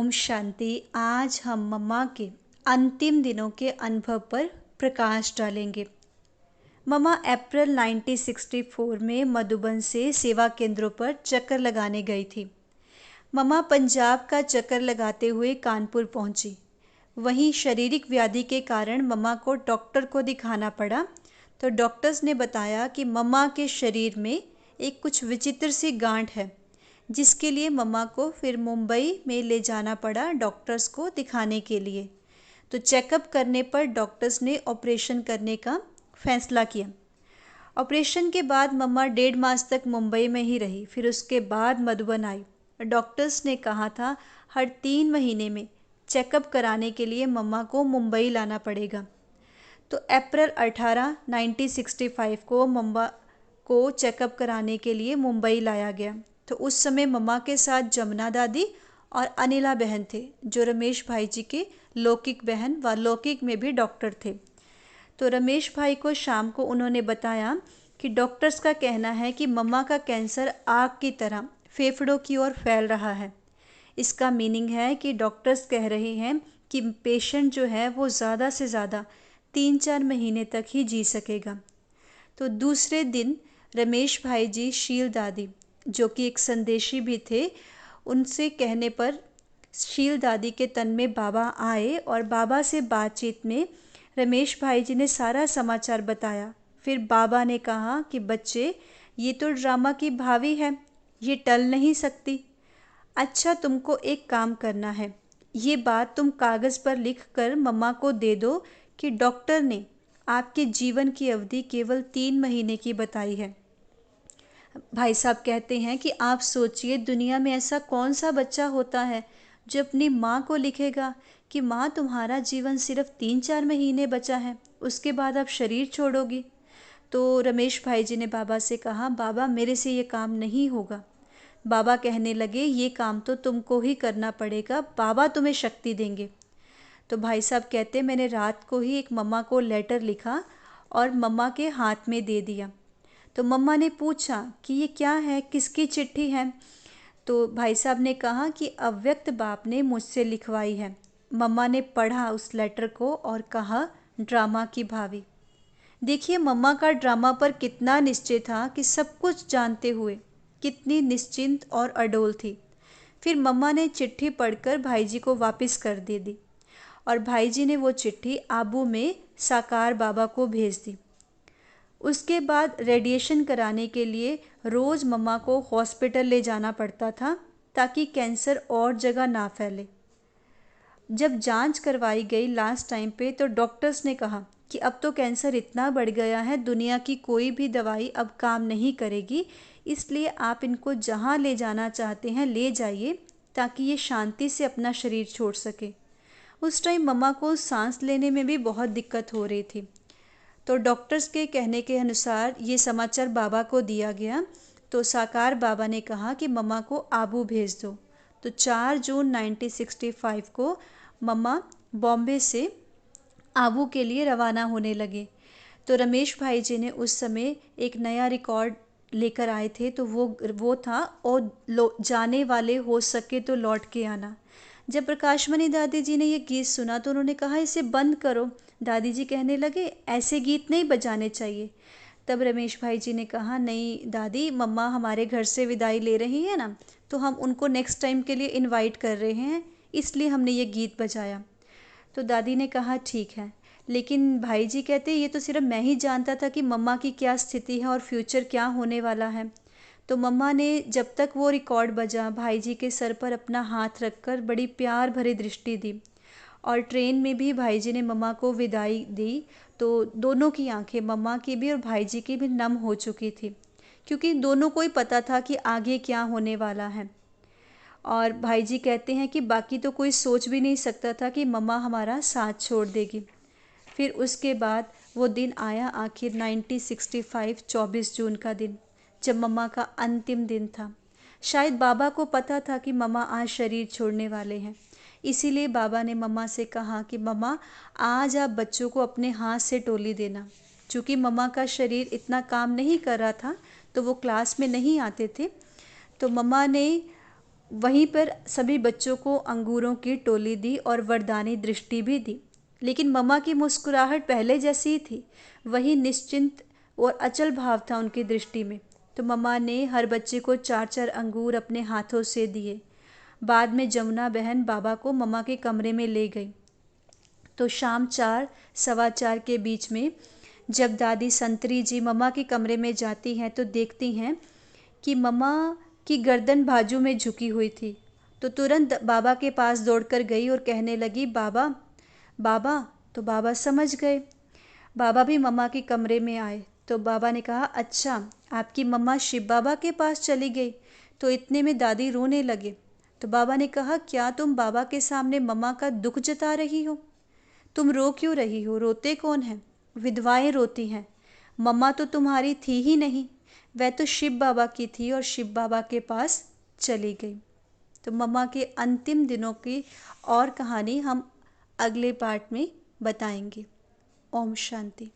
ओम शांति। आज हम मम्मा के अंतिम दिनों के अनुभव पर प्रकाश डालेंगे। मम्मा अप्रैल 1964 में मधुबन से सेवा केंद्रों पर चक्कर लगाने गई थी। मम्मा पंजाब का चक्कर लगाते हुए कानपुर पहुंची। वहीं शारीरिक व्याधि के कारण मम्मा को डॉक्टर को दिखाना पड़ा। तो डॉक्टर्स ने बताया कि मम्मा के शरीर में एक कुछ विचित्र सी गांठ है, जिसके लिए मम्मा को फिर मुंबई में ले जाना पड़ा डॉक्टर्स को दिखाने के लिए। तो चेकअप करने पर डॉक्टर्स ने ऑपरेशन करने का फैसला किया। ऑपरेशन के बाद मम्मा 1.5 मास तक मुंबई में ही रही। फिर उसके बाद मधुबन आई। डॉक्टर्स ने कहा था हर 3 महीने में चेकअप कराने के लिए मम्मा को मुंबई लाना पड़ेगा। तो अप्रैल 18, 1965 को मम्मा को चेकअप कराने के लिए मुंबई लाया गया। तो उस समय मम्मा के साथ जमुना दादी और अनिला बहन थे, जो रमेश भाई जी के लौकिक बहन व लौकिक में भी डॉक्टर थे। तो रमेश भाई को शाम को उन्होंने बताया कि डॉक्टर्स का कहना है कि मम्मा का कैंसर आग की तरह फेफड़ों की ओर फैल रहा है। इसका मीनिंग है कि डॉक्टर्स कह रहे हैं कि पेशेंट जो है वो ज़्यादा से ज़्यादा 3-4 महीने तक ही जी सकेगा। तो दूसरे दिन रमेश भाई जी शील दादी, जो कि एक संदेशी भी थे, उनसे कहने पर शील दादी के तन में बाबा आए और बाबा से बातचीत में रमेश भाई जी ने सारा समाचार बताया। फिर बाबा ने कहा कि बच्चे, ये तो ड्रामा की भावी है, ये टल नहीं सकती। अच्छा, तुमको एक काम करना है, ये बात तुम कागज़ पर लिख कर मम्मा को दे दो कि डॉक्टर ने आपके जीवन की अवधि केवल 3 महीने की बताई है। भाई साहब कहते हैं कि आप सोचिए, दुनिया में ऐसा कौन सा बच्चा होता है जो अपनी माँ को लिखेगा कि माँ, तुम्हारा जीवन सिर्फ 3-4 महीने बचा है, उसके बाद आप शरीर छोड़ोगी। तो रमेश भाई जी ने बाबा से कहा, बाबा मेरे से ये काम नहीं होगा। बाबा कहने लगे, ये काम तो तुमको ही करना पड़ेगा, बाबा तुम्हें शक्ति देंगे। तो भाई साहब कहते, मैंने रात को ही एक मम्मा को लेटर लिखा और मम्मा के हाथ में दे दिया। तो मम्मा ने पूछा कि ये क्या है, किसकी चिट्ठी है? तो भाई साहब ने कहा कि अव्यक्त बाप ने मुझसे लिखवाई है। मम्मा ने पढ़ा उस लेटर को और कहा, ड्रामा की भावी। देखिए मम्मा का ड्रामा पर कितना निश्चय था कि सब कुछ जानते हुए कितनी निश्चिंत और अडोल थी। फिर मम्मा ने चिट्ठी पढ़कर भाई जी को वापस कर दे दी और भाई जी ने वो चिट्ठी आबू में साकार बाबा को भेज दी। उसके बाद रेडिएशन कराने के लिए रोज़ मम्मा को हॉस्पिटल ले जाना पड़ता था ताकि कैंसर और जगह ना फैले। जब जांच करवाई गई लास्ट टाइम पे, तो डॉक्टर्स ने कहा कि अब तो कैंसर इतना बढ़ गया है, दुनिया की कोई भी दवाई अब काम नहीं करेगी, इसलिए आप इनको जहाँ ले जाना चाहते हैं ले जाइए ताकि ये शांति से अपना शरीर छोड़ सके। उस टाइम मम्मा को सांस लेने में भी बहुत दिक्कत हो रही थी। तो डॉक्टर्स के कहने के अनुसार ये समाचार बाबा को दिया गया। तो साकार बाबा ने कहा कि मम्मा को आबू भेज दो। तो 4 जून 1965 को मम्मा बॉम्बे से आबू के लिए रवाना होने लगे। तो रमेश भाई जी ने उस समय एक नया रिकॉर्ड लेकर आए थे। तो वो था, और जाने वाले हो सके तो लौट के आना। जब प्रकाशमणि दादी जी ने ये गीत सुना तो उन्होंने कहा, इसे बंद करो। दादी जी कहने लगे, ऐसे गीत नहीं बजाने चाहिए। तब रमेश भाई जी ने कहा, नहीं दादी, मम्मा हमारे घर से विदाई ले रही है ना, तो हम उनको नेक्स्ट टाइम के लिए इनवाइट कर रहे हैं, इसलिए हमने ये गीत बजाया। तो दादी ने कहा, ठीक है। लेकिन भाई जी कहते, ये तो सिर्फ मैं ही जानता था कि मम्मा की क्या स्थिति है और फ्यूचर क्या होने वाला है। तो मम्मा ने जब तक वो रिकॉर्ड बजा, भाई जी के सर पर अपना हाथ रखकर बड़ी प्यार भरी दृष्टि दी। और ट्रेन में भी भाई जी ने मम्मा को विदाई दी। तो दोनों की आंखें, मम्मा की भी और भाई जी की भी, नम हो चुकी थी, क्योंकि दोनों को ही पता था कि आगे क्या होने वाला है। और भाई जी कहते हैं कि बाकी तो कोई सोच भी नहीं सकता था कि मम्मा हमारा साथ छोड़ देगी। फिर उसके बाद वो दिन आया, आखिर 1965 24 जून का दिन, जब मम्मा का अंतिम दिन था। शायद बाबा को पता था कि मम्मा आज शरीर छोड़ने वाले हैं, इसीलिए बाबा ने मम्मा से कहा कि मम्मा, आज आप बच्चों को अपने हाथ से टोली देना। चूँकि मम्मा का शरीर इतना काम नहीं कर रहा था तो वो क्लास में नहीं आते थे। तो मम्मा ने वहीं पर सभी बच्चों को अंगूरों की टोली दी और वरदानी दृष्टि भी दी। लेकिन मम्मा की मुस्कुराहट पहले जैसी ही थी, वही निश्चिंत और अचल भाव था उनकी दृष्टि में। तो मम्मा ने हर बच्चे को 4-4 अंगूर अपने हाथों से दिए। बाद में जमुना बहन बाबा को मम्मा के कमरे में ले गई। तो शाम 4 सवा 4 के बीच में जब दादी संतरी जी मम्मा के कमरे में जाती हैं तो देखती हैं कि मम्मा की गर्दन बाजू में झुकी हुई थी। तो तुरंत बाबा के पास दौड़कर गई और कहने लगी, बाबा बाबा। तो बाबा समझ गए। बाबा भी मम्मा के कमरे में आए। तो बाबा ने कहा, अच्छा आपकी मम्मा शिव बाबा के पास चली गई। तो इतने में दादी रोने लगे। तो बाबा ने कहा, क्या तुम बाबा के सामने मम्मा का दुख जता रही हो? तुम रो क्यों रही हो? रोते कौन हैं? विधवाएं रोती हैं। मम्मा तो तुम्हारी थी ही नहीं, वह तो शिव बाबा की थी और शिव बाबा के पास चली गई। तो मम्मा के अंतिम दिनों की और कहानी हम अगले पार्ट में बताएंगे। ओम शांति।